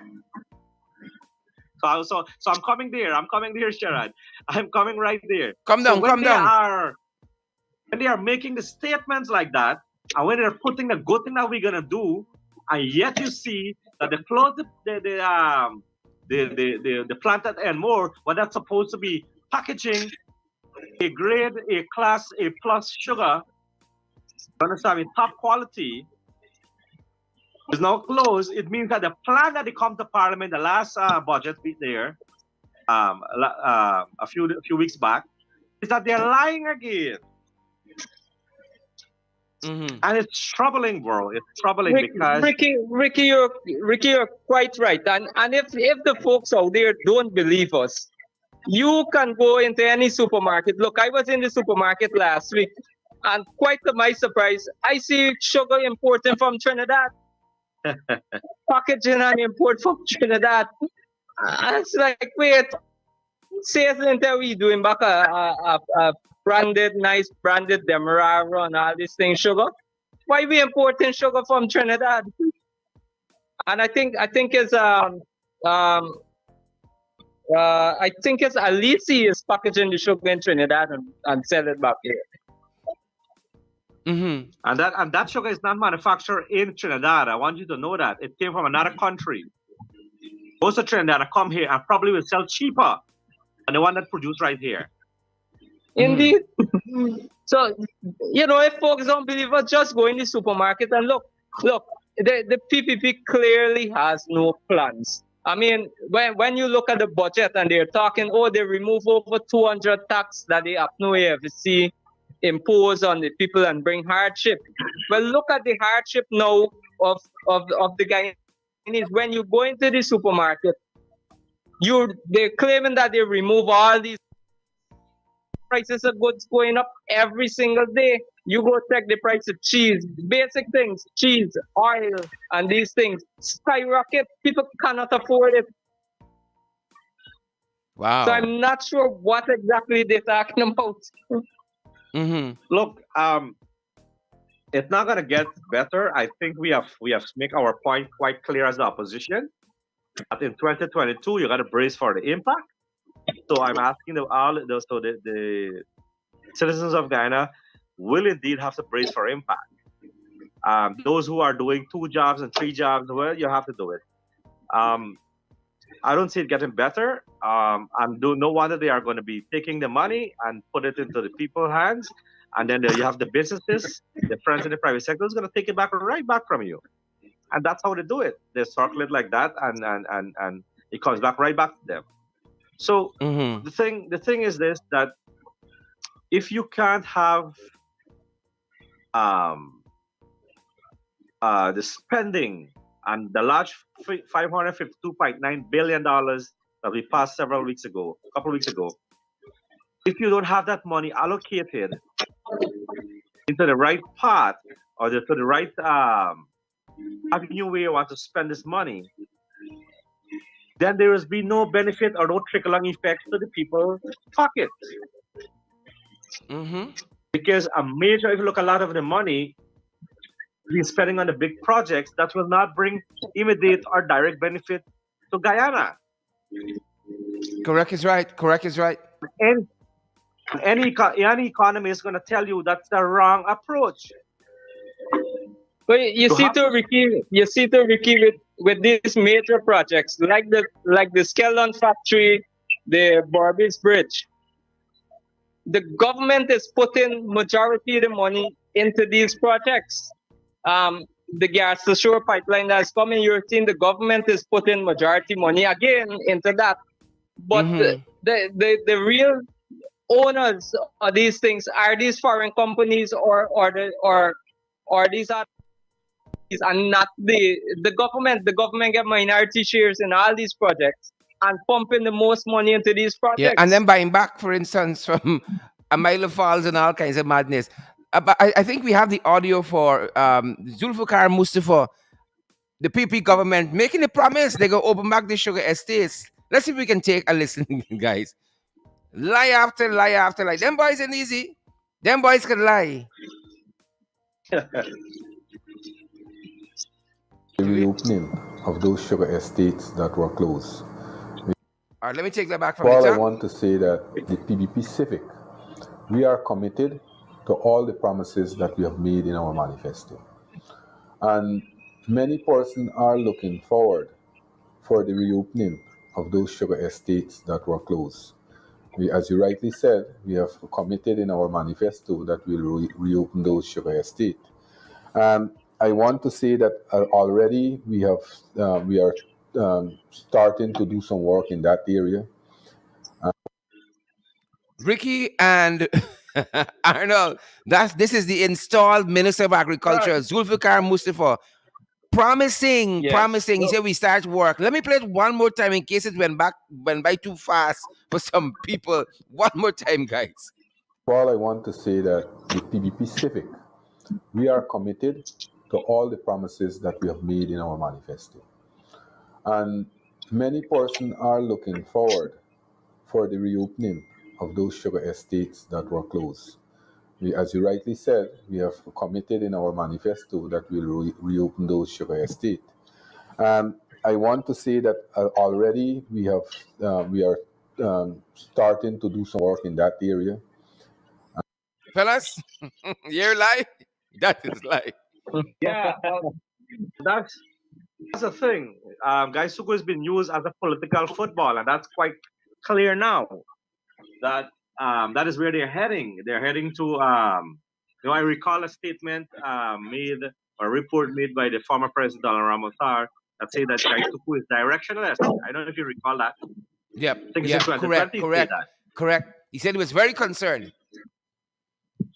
So I'm coming there. I'm coming there, Sherrod. I'm coming right there. Come So down, come down. when they are making the statements like that, and when they're putting the good thing that we're gonna do, and yet you see that they close the plant at Enmore, when that's supposed to be packaging a grade A class A plus sugar, you understand me, top quality, is now closed. It means that the plan that they come to Parliament, the last budget week there, a few weeks back, is that they're lying again. Mm-hmm. And it's troubling, bro. It's troubling because Ricky, you're quite right. And if the folks out there don't believe us, you can go into any supermarket. Look, I was in the supermarket last week, and quite to my surprise, I see sugar importing from Trinidad, packaging and import from Trinidad. It's like, wait, seriously, until we doing back a branded, nice branded Demerara and all these things, sugar. Why we importing sugar from Trinidad? And I think it's I think it's Alisi is packaging the sugar in Trinidad and sell it back here. Mm-hmm. and that sugar is not manufactured in Trinidad. I want you to know that it came from another country. Most of Trinidad come here and probably will sell cheaper than the one that produced right here. Indeed. So, if folks don't believe us, just go in the supermarket and look. The PPP clearly has no plans. I mean, when you look at the budget and they're talking, they remove over 200 tax that they have no see impose on the people and bring hardship. Well, look at the hardship now of the Guyanese. When you go into the supermarket, they're claiming that they remove all these prices of goods going up every single day. You go check the price of cheese, basic things, cheese, oil, and these things skyrocket. People cannot afford it. Wow. So I'm not sure what exactly they're talking about. Mm-hmm. Look, it's not gonna get better. I think we have to make our point quite clear as the opposition. That in 2022, you got to brace for the impact. So I'm asking the citizens of Guyana will indeed have to brace for impact. Those who are doing 2 jobs and 3 jobs, well, you have to do it. I don't see it getting better. No wonder they are going to be taking the money and put it into the people's hands. And then you have the businesses, the friends in the private sector is going to take it right back from you. And that's how they do it. They circle it like that, and it comes right back to them. So the thing is this, that if you can't have the spending and the large $552.9 billion that we passed a couple of weeks ago, if you don't have that money allocated into the right path or to the right avenue where you want to spend this money, then there has been no benefit or no trickle-on effect to the people's pockets. Because if you look, a lot of the money been spending on the big projects that will not bring immediate or direct benefit to Guyana. Correct is right. And any economist is going to tell you that's the wrong approach. But you You see have to to. Ricky, with these major projects like the Skelton factory, the Barbies Bridge. The government is putting majority of the money into these projects. The gas to shore pipeline that's coming, you're seeing the government is putting majority money again into that. But Mm-hmm. the real owners of these things are these foreign companies or these are and not the government. The government get minority shares in all these projects and pumping the most money into these Yeah, and projects. then buying back, for instance, from a Milo Falls and all kinds of madness. But I think we have the audio for Zulfikar Mustafa, the PP government, making a promise they're going to open back the sugar estates. Let's see if we can take a listen, guys. Lie after lie after lie. Them boys ain't easy. Them boys can lie. The Should we? reopening of those sugar estates that were closed. All right, let me take that back from the All I top. want to say that the PPP Civic, we are committed to all the promises that we have made in our manifesto. And many persons are looking forward for the reopening of those sugar estates that were closed. We, as you rightly said, we have committed in our manifesto that we'll reopen those sugar estates. I want to say that already we are starting to do some work in that area. Ricky and Arnold, this is the installed Minister of Right. Agriculture, Zulfikar Mustafa, promising, Yes. promising. He said we start work. Let me play it one more time in case it went by too fast for some people. One more time, guys. All I want to say that the PPP Civic, we are committed to all the promises that we have made in our manifesto. And many persons are looking forward for the reopening of those sugar estates that were closed. We, as you rightly said, we have committed in our manifesto that we'll reopen those sugar estates. I want to say that already we are starting to do some work in that area. Fellas, you're live. That is live. Yeah, that's that's the thing. Guy Suku has been used as a political football, and that's quite clear now. That that is where they're heading. They're heading to I recall a statement made or a report made by the former president Donald Ramotar that said that Guy Suku is directionless. I don't know if you recall that. Yep, I think it's in yep, correct, 2020 he said correct, that. correct. He said he was very concerned.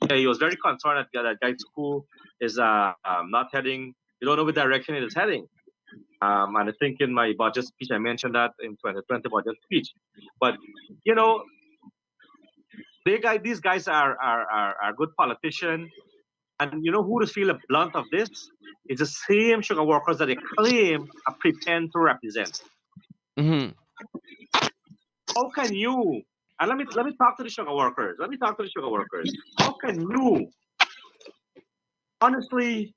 Yeah, he was very concerned that Guy Suku is not heading. You don't know which direction it is heading. And I think in my budget speech I mentioned that in 2020 budget speech. But you know, these guys are good politicians. And you know who to feel the blunt of this? It's the same sugar workers that they claim are pretend to represent. Mm-hmm. How can you? And let me talk to the sugar workers. Let me talk to the sugar workers. How can you honestly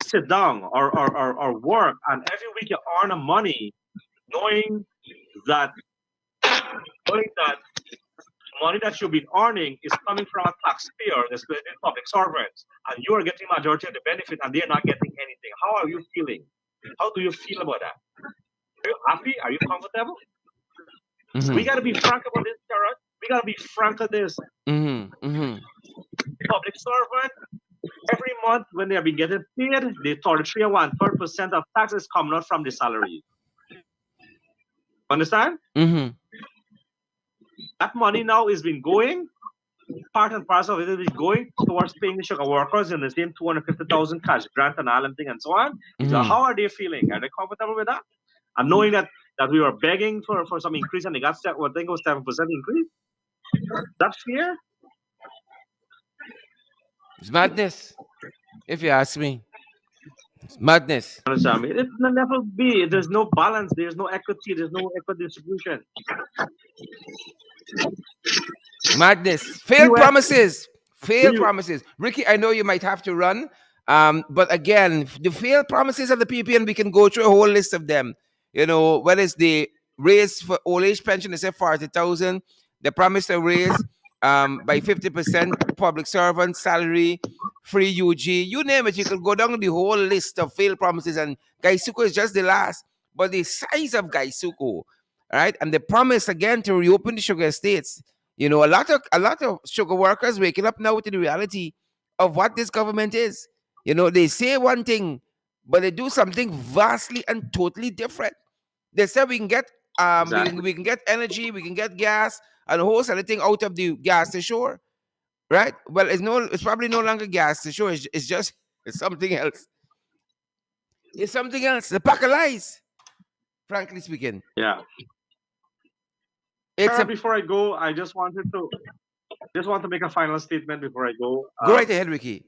sit down or work and every week you earn a money knowing that knowing that money that you've been earning is coming from a taxpayer, especially public servants, and you are getting majority of the benefit and they're not getting anything? How are you feeling? How do you feel about that? Are you happy? Are you comfortable? We Mm-hmm. got to be frank about this, Jared. We got to be frank at this. Mm-hmm. Mm-hmm. Public servant, every month when they have been getting paid, they 33 and 1/3% of taxes coming out from the salary. Understand? Mm-hmm. That money now is been going, part and parcel of it is going towards paying the sugar workers in the same 250,000 cash grant and all and thing and so on. So Mm-hmm. how are they feeling? Are they comfortable with that? And knowing that we were begging for some increase and they got I think it was 7% increase. That's fair. It's madness, if you ask me. It's madness. Understand me? It's the level B. There's no balance. There's no equity. There's no equal distribution. Madness. Failed US, promises. Failed we, promises. Ricky, I know you might have to run. But again, the failed promises of the PP, and we can go through a whole list of them. You know, what is the raise for old age pension? They said 40,000. They promised a raise. by 50%, public servants salary, free UG, you name it. You could go down the whole list of failed promises, and Gaisuko is just the last. But the size of Gaisuko, right, and the promise again to reopen the sugar estates. A lot of sugar workers waking up now to the reality of what this government is. They say one thing, but they do something vastly and totally different. They say we can get Exactly. we can get energy, we can get gas, and a whole other thing out of the gas to shore, right? Well, it's probably no longer gas to shore. It's just it's something else. It's something else. The pack of lies, frankly speaking. Yeah. It's Sir, a before I go, I just want to make a final statement before I go, Go right ahead, Ricky.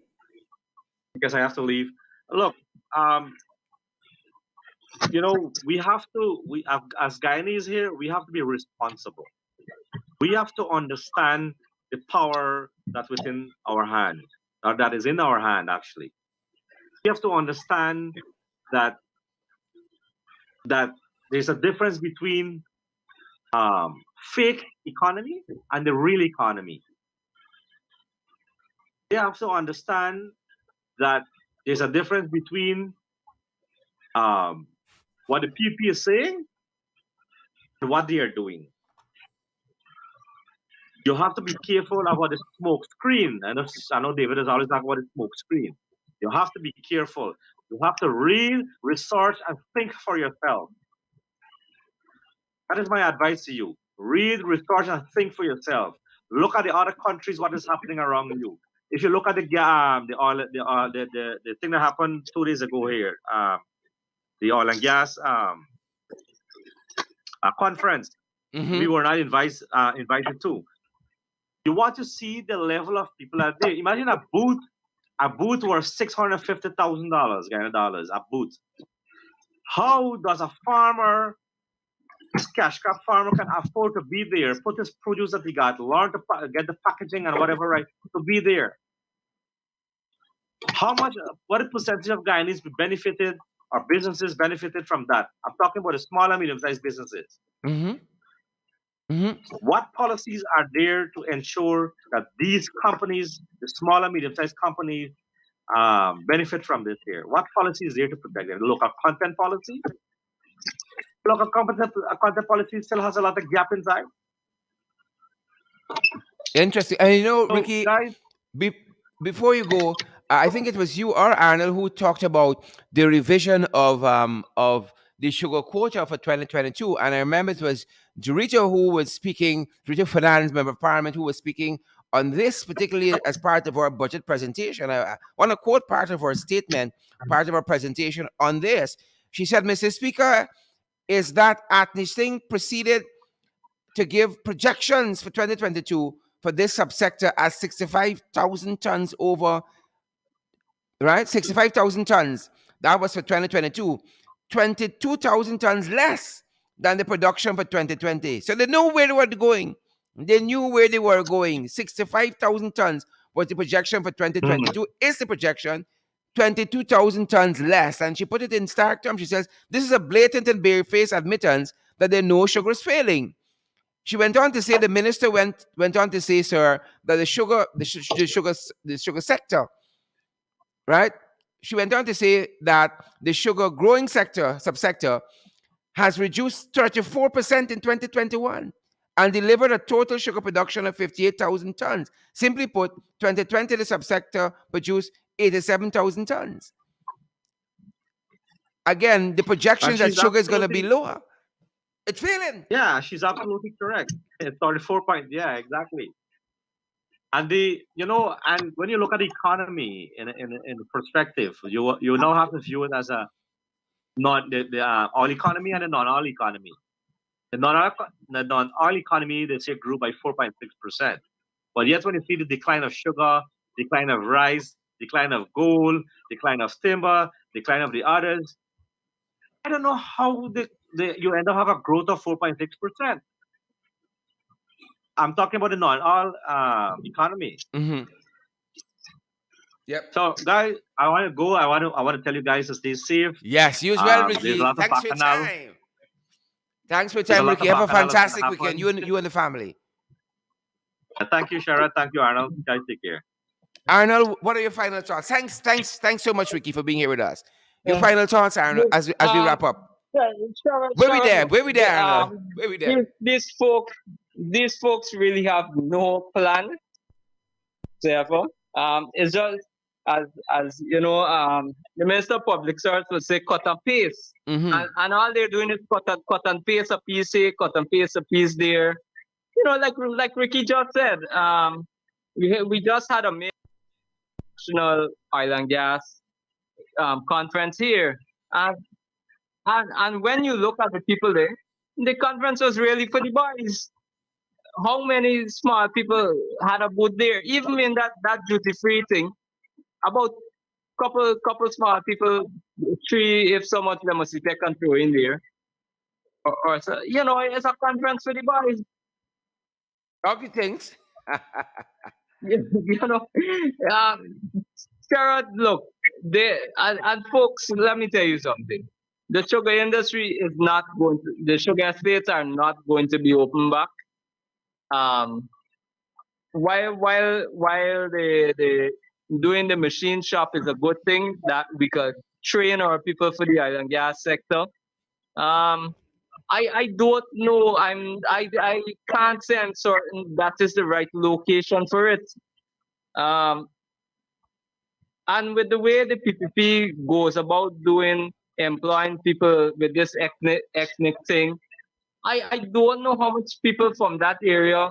because I have to leave. Look, um, we have to, as Guyanese here, we have to be responsible. We have to understand the power that's within our hand, or that is in our hand, actually. We have to understand that that there's a difference between fake economy and the real economy. They have to understand that there's a difference between um, what the PP is saying and what they are doing. You have to be careful about the smoke screen. I know David is always talking about the smoke screen. You have to be careful. You have to read, research, and think for yourself. That is my advice to you. Read, research, and think for yourself. Look at the other countries, what is happening around you. If you look at the thing that happened 2 days ago here, the oil and gas conference, we Mm-hmm. were not invited to. You want to see the level of people out there. Imagine a booth worth $650,000 Ghana dollars. A booth. How does a farmer, this cash crop farmer, can afford to be there, put his produce that he got, learn to get the packaging and whatever, right, to be there? How much? What a percentage of Guyanese benefited, or businesses benefited from that? I'm talking about the small and medium-sized businesses. Mm-hmm. Mm-hmm. What policies are there to ensure that these companies, the small and medium-sized companies, benefit from this here? What policy is there to protect them? Local content policy? Local content policy still has a lot of gap inside. Interesting. And So, Ricky, guys, be, before you go, I think it was you or Arnold who talked about the revision of the sugar quota for 2022, and I remember it was Dorito who was speaking, Dorito Fernandez, member of Parliament, who was speaking on this particularly as part of our budget presentation. I want to quote part of her statement, part of her presentation on this. She said, "Mr. Speaker, is that Atney Singh proceeded to give projections for 2022 for this subsector as 65,000 tons over, right? 65,000 tons. That was for 2022. 22,000 tons less than the production for 2020. So they know where they were going. They knew where they were going. 65,000 tons was the projection for mm, 2022, is the projection. 22,000 tons less. And she put it in stark terms. She says, this is a blatant and barefaced admittance that they know sugar is failing. She went on to say, the minister went on to say, sir, that the sugar sector, right? She went on to say that the sugar growing subsector, has reduced 34% in 2021 and delivered a total sugar production of 58,000 tons. Simply put, 2020 the subsector produced 87,000 tons. Again, the and projections that she's sugar is going to be absolutely, lower. It's failing. yeah, she's absolutely correct. It's 34 point, yeah, exactly. And and when you look at the economy in perspective, you now have to view it as a non the oil economy and a non-oil economy. The non-oil economy, they say, grew by 4.6%. But yet, when you see the decline of sugar, decline of rice, decline of gold, decline of timber, decline of the others, I don't know how you end up have a growth of 4.6%. I'm talking about the non-oil economy. Mm-hmm. Yep. So, guys, I want to go. I want to tell you guys to stay safe. Yes, you as well, There's a Ricky. lot of Thanks for your bacchanal. time. Thanks for your There's a time, lot Ricky. of Have a bacchanal that's going to fantastic weekend. happen. You and the family. Thank you, Sharon. Thank you, Arnold. Guys, take care. Arnold, what are your final thoughts? Thanks so much, Ricky, for being here with us. Your Uh, final thoughts, Arnold, look, as we wrap up. yeah, sure, Where we sure. there? Look, Where we there, Arnold? Where we there? these folks really have no plan. Therefore, it's just as you know, the Minister of Public Service would say cut and paste, Mm-hmm. and all they're doing is cut and paste a piece here, cut and paste a piece there. You know, like Ricky just said, we just had a national oil and gas conference here, and and when you look at the people there, the conference was really for the boys. How many small people had a booth there? Even in that duty free thing, about couple small people, three if so much them must take control in there, or so, you know, it's a conference for the boys. Okay, thanks. You know, um, Sarah, look, and folks, let me tell you something. The sugar industry is not going to. The sugar estates are not going to be open back. Um, while the doing the machine shop is a good thing that we could train our people for the oil and gas sector. Um, I don't know. I can't say I'm certain that is the right location for it. Um, and with the way the PPP goes about doing employing people with this ethnic thing, I don't know how much people from that area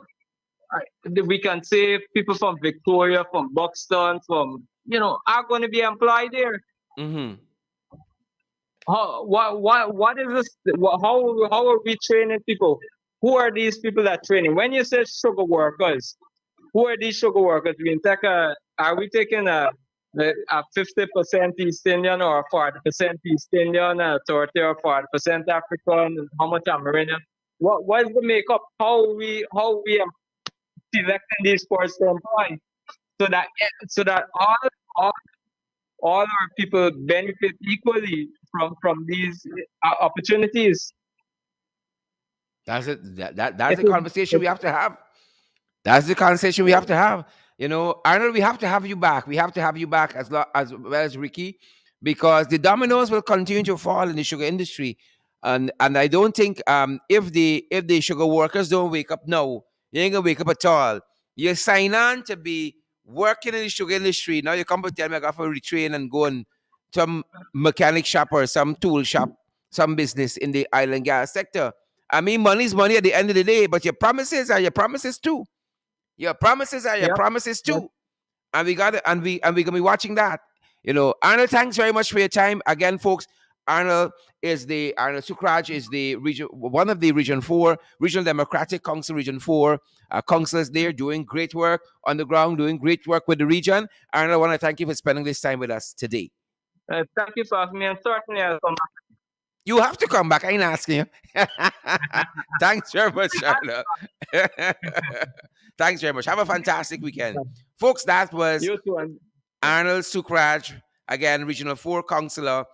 we can say people from Victoria, from Buxton, from you know, are going to be employed there. Mm-hmm. What is this? How are we training people? Who are these people that training? When you say sugar workers, who are these sugar workers? Are we taking a 50% East Indian or 40% East Indian, 30 or 40% African? How much American? What is the makeup? How we selecting these sports to employ so that all all our people benefit equally from these opportunities. That's it. That's It the is, conversation it, we have to have. That's the conversation we have to have. You know, Arnold, we have to have you back. We have to have you back as well as Ricky, because the dominoes will continue to fall in the sugar industry, and I don't think if the sugar workers don't wake up now, you ain't gonna wake up at all. You sign on to be working in the sugar industry. Now you come to tell me I got to retrain and go in some mechanic shop or some tool shop, some business in the oil and gas sector. I mean, money is money at the end of the day, but your promises are your promises too. Your promises are your yeah, promises yeah. too, and we got it, and we gonna be watching that. You know, Arnold, thanks very much for your time again, folks. Arnold Sukraj is the region, one of the Regional Democratic Council Region 4 councillors there, doing great work on the ground, doing great work with the region. Arnold, I want to thank you for spending this time with us today. Thank you for having me, and certainly I'll come You have to come back. I ain't asking you. Thanks very much, Arnold. Thanks very much. Have a fantastic weekend. back. Folks, that was You too, and Arnold Sukraj, again, Region 4 councillor,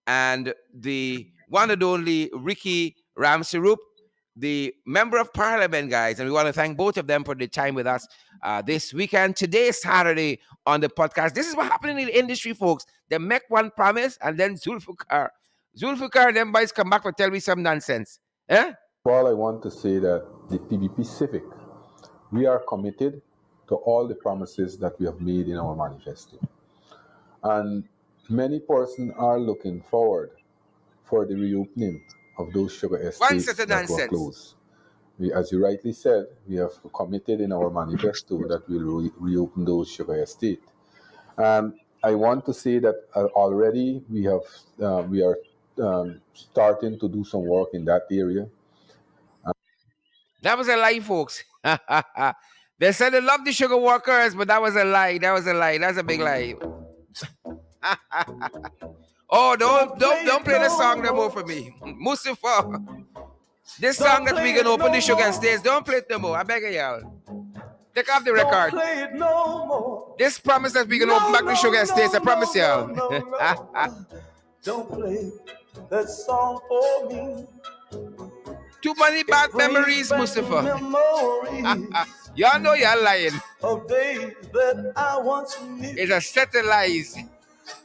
and the one and only Ricky Ramsarup, the member of parliament, guys. And we want to thank both of them for the time with us this weekend. Today, Saturday, on the podcast. This is what happened in the industry, folks. They make one promise, and then Zulfikar, them boys come back to tell me some nonsense. Eh? All I want to say that the PPP Civic, we are committed to all the promises that we have made in our manifesto. And many persons are looking forward for the reopening of those sugar One estates set of that were nonsense. closed. As you rightly said, we have committed in our manifesto that we'll reopen those sugar estates. I want to say that already we are starting to do some work in that area. That was a lie, folks. They said they love the sugar workers, but that was a lie. That was a lie. That's a big lie. Oh, don't play the song no more for me. Mustafa. This song that we can open the sugar states, don't play it no more. I beg of y'all. Take off the record. This promise that we can open back the sugar states, I promise y'all. Don't play that song for me. Too many bad memories, Mustafa. Memories Y'all know y'all lying. of days that I once knew. It's a set of lies.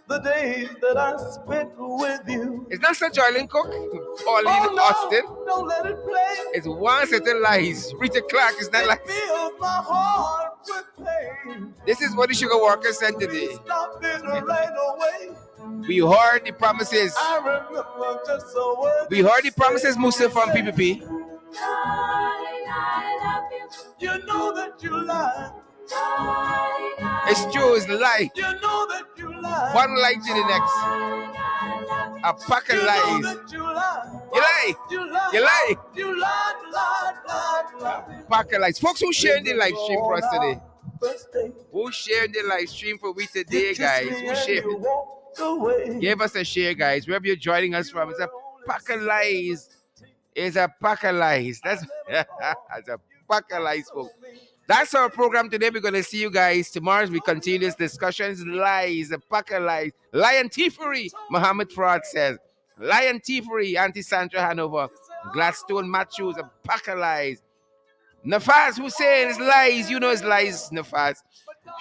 The days that I spent with you. It's not such Joylin Cook, Pauline Oh Austin. no, don't let it play. It's one set of lies. Rita Clark is not It like. fills my heart with pain. This is what the sugar workers said today. Stop it right away. We heard the promises. I remember just a word. We heard the promises, Musa from PPP. Darling, I love you. You know that you lie. Darling, It's true, it's a lie. you know that you lie. One lie to the next. Darling, I love you. A pack of You know lies. that you lie. You lie. You lie. You lie. You lie. Pack of lies. Folks who shared the live stream for us today. First day. Who shared the live stream for we today, You kissed guys? me Who and shared? you walked away. Give us a share, guys. Wherever you're joining us from, it's a pack of lies. It's a pack of lies. That's it's a pack of lies, folks. That's our program today. We're going to see you guys tomorrow as we continue this discussions. Lies, a pack of lies. Lion thievery, Muhammad Fraud says. Lion thievery, Auntie Sandra Hanover. Gladstone Matthews, a pack of lies. Nafas Hussein is lies. You know it's lies, Nafas.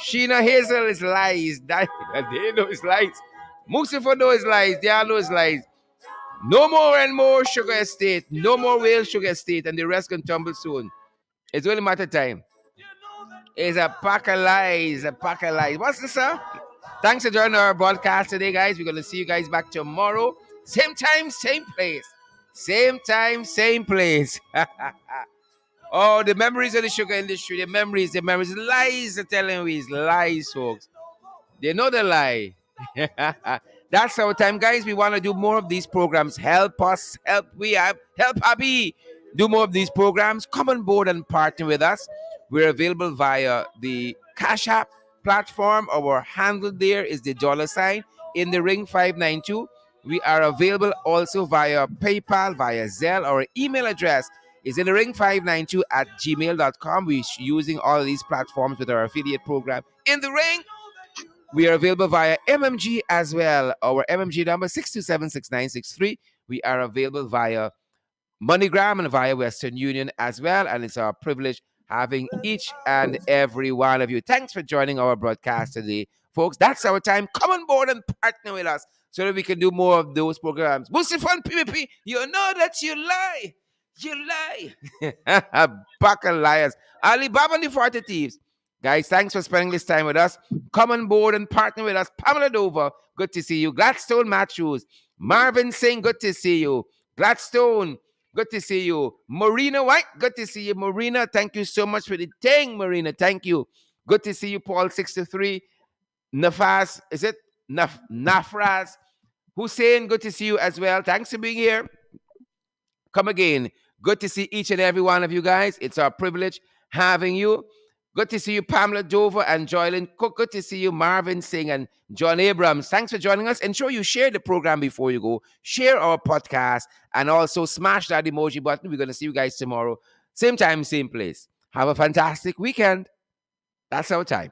Sheena Hazel is lies. They know it's lies. Mustafa know it's lies. They all know it's lies. No more and more sugar estate. No more whale sugar estate. And the rest can tumble soon. It's only a matter of time. It's a pack of lies. A pack of lies. What's this, sir? Thanks for joining our broadcast today, guys. We're going to see you guys back tomorrow. Same time, same place. Same time, same place. Oh, the memories of the sugar industry. The memories. Lies are telling we it's lies, folks. They know the lie. That's our time, guys. We want to do more of these programs. Help us. Help Abby do more of these programs. Come on board and partner with us. We're available via the Cash App platform. Our handle there is the $ in the ring 592. We are available also via PayPal, via Zelle. Our email address is in the ring 592 at gmail.com. We're using all of these platforms with our affiliate program in the ring. We are available via MMG as well. Our MMG number 6276963. We are available via MoneyGram and via Western Union as well. And it's our privilege having each and every one of you. Thanks for joining our broadcast today, folks. That's our time. Come on board and partner with us so that we can do more of those programs. Mustafa and PPP, you know that you lie. You lie. Pack of liars. Alibaba and the 40 Thieves. Guys, thanks for spending this time with us. Come on board and partner with us. Pamela Dover, good to see you. Gladstone Matthews. Marvin Singh, good to see you. Gladstone, good to see you. Marina White, good to see you. Marina, thank you so much for the thing, Marina. Thank you. Good to see you, Paul63. Nafas, is it? Nafras. Hussein, good to see you as well. Thanks for being here. Come again. Good to see each and every one of you guys. It's our privilege having you. Good to see you, Pamela Dover and Joylin Cook. Good to see you, Marvin Singh and John Abrams. Thanks for joining us. Ensure you share the program before you go. Share our podcast and also smash that emoji button. We're going to see you guys tomorrow. Same time, same place. Have a fantastic weekend. That's our time.